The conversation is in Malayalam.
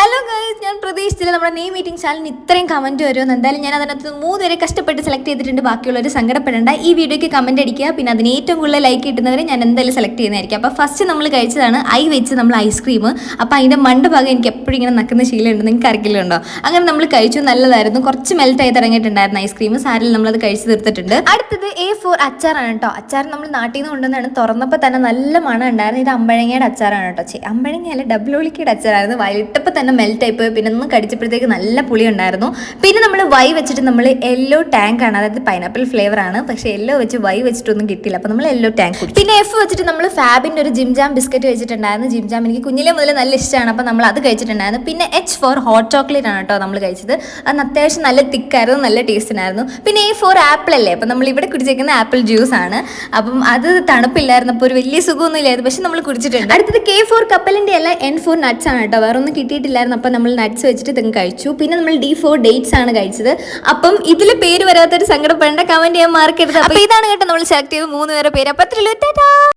ഹലോ ഗൈസ്, ഞാൻ പ്രതീക്ഷിച്ചില്ല നമ്മുടെ നെയ് മീറ്റിംഗ് ചാനലിന് ഇത്രയും കമൻറ്റ് വരുമെന്ന്. എന്തായാലും ഞാൻ അതിനകത്ത് 3 പേരെ കഷ്ടപ്പെട്ട് സെലക്ട് ചെയ്തിട്ടുണ്ട്. ബാക്കിയുള്ളവർ സങ്കടപ്പെടേണ്ട. ഈ വീഡിയോയ്ക്ക് കമൻറ്റ് അടിക്കുക, പിന്നെ അതിന് ഏറ്റവും കൂടുതൽ ലൈക്ക് കിട്ടുന്നവരെ ഞാൻ എന്തായാലും സെലക്ട് ചെയ്യുന്നതായിരിക്കും. അപ്പോൾ ഫസ്റ്റ് നമ്മൾ കഴിച്ചതാണ് വെച്ച് നമ്മൾ ഐസ്ക്രീം. അപ്പോൾ അതിൻ്റെ ഭാഗം എനിക്ക് എപ്പോഴും ഇങ്ങനെ നക്കുന്ന ശീലമുണ്ട്, നിങ്ങൾക്ക് അറിയില്ലുണ്ടോ? അങ്ങനെ നമ്മൾ കഴിച്ചു, നല്ലതായിരുന്നു. കുറച്ച് മെൽറ്റായി തുടങ്ങിയിട്ടുണ്ടായിരുന്നു ഐസ്ക്രീം. സാരിൽ നമ്മളത് കഴിച്ച് തീർത്തിട്ടുണ്ട്. അടുത്തത് A4 അച്ചാറാണ് കേട്ടോ. അച്ചാർ നമ്മൾ നാട്ടിൽ നിന്ന് കൊണ്ടുവന്നാണ്. തുറന്നപ്പോൾ തന്നെ നല്ല മണം ഉണ്ടായിരുന്നു. ഇത് അമ്പഴങ്ങയുടെ അച്ചാറാണ് കേട്ടോ. അമ്പഴങ്ങയല്ല, ഡബിൾ ഒളിക്കയുടെ അച്ചാറായിരുന്നു. വയലിട്ടപ്പോൾ തന്നെ മെൽറ്റ് ആയിപ്പോയി. പിന്നെ ഒന്ന് കടിച്ചപ്പോഴത്തേക്ക് നല്ല പുളി ഉണ്ടായിരുന്നു. പിന്നെ നമ്മൾ വെച്ചിട്ട് നമ്മൾ യെല്ലോ ടാങ്ക് ആണ്, അതായത് പൈനാപ്പിൾ ഫ്ലേവർ ആണ്. പക്ഷേ യെല്ലോ വെച്ച് വെച്ചിട്ടൊന്നും കിട്ടില്ല. അപ്പോൾ നമ്മൾ യെല്ലോ ടാങ്ക് കുടിച്ചു. പിന്നെ F വെച്ചിട്ട് നമ്മൾ ഫാബിൻ്റെ ഒരു ജിം ജാം ബിസ്ക്കറ്റ് വെച്ചിട്ടുണ്ടായിരുന്നു. ജിം ജാം എനിക്ക് കുഞ്ഞിലെ മുതൽ നല്ല ഇഷ്ടമാണ്. അപ്പോൾ നമ്മൾ അത് കഴിച്ചിട്ടുണ്ടായിരുന്നു. പിന്നെ H for ഹോട്ട് ചോക്ലേറ്റ് ആണ് കേട്ടോ നമ്മൾ കഴിച്ചത്. അത് അത്യാവശ്യം നല്ല തിക്കായിരുന്നു, നല്ല ടേസ്റ്റിനായിരുന്നു. പിന്നെ A4 ആപ്പിൾ അല്ലേ, അപ്പോൾ നമ്മൾ ഇവിടെ കുടിച്ചേക്കുന്ന ആപ്പിൾ ജ്യൂസ് ആണ്. അപ്പം അത് തണുപ്പില്ലായിരുന്നു, അപ്പോൾ ഒരു വലിയ സുഖമൊന്നും ഇല്ലായിരുന്നു. പക്ഷെ നമ്മൾ കുടിച്ചിട്ടുണ്ട്. അടുത്തത് K4 കപ്പലിൻ്റെ അല്ല, N4 നട്ട്സ് ആണ് കേട്ടോ. വേറെ ഒന്നും കിട്ടിയിട്ടില്ലായിരുന്നു. അപ്പം നമ്മൾ നട്ട്സ് വെച്ചിട്ട് ഇതും കഴിച്ചു. പിന്നെ നമ്മൾ D4 ഡേറ്റ്സ് ആണ് കഴിച്ചത്. അപ്പം ഇതിൽ പേര് വരാത്തൊരു സങ്കടപ്പെടേണ്ട, കമൻറ്റ് ചെയ്യാൻ മാർക്കരുത്. അപ്പോൾ ഇതാണ് കേട്ടോ നമ്മൾ സെലക്ട് ചെയ്ത് 3 പേരെ പേര്. അപ്പോൾ അത്രയുള്ളൂ. ടാറ്റാ.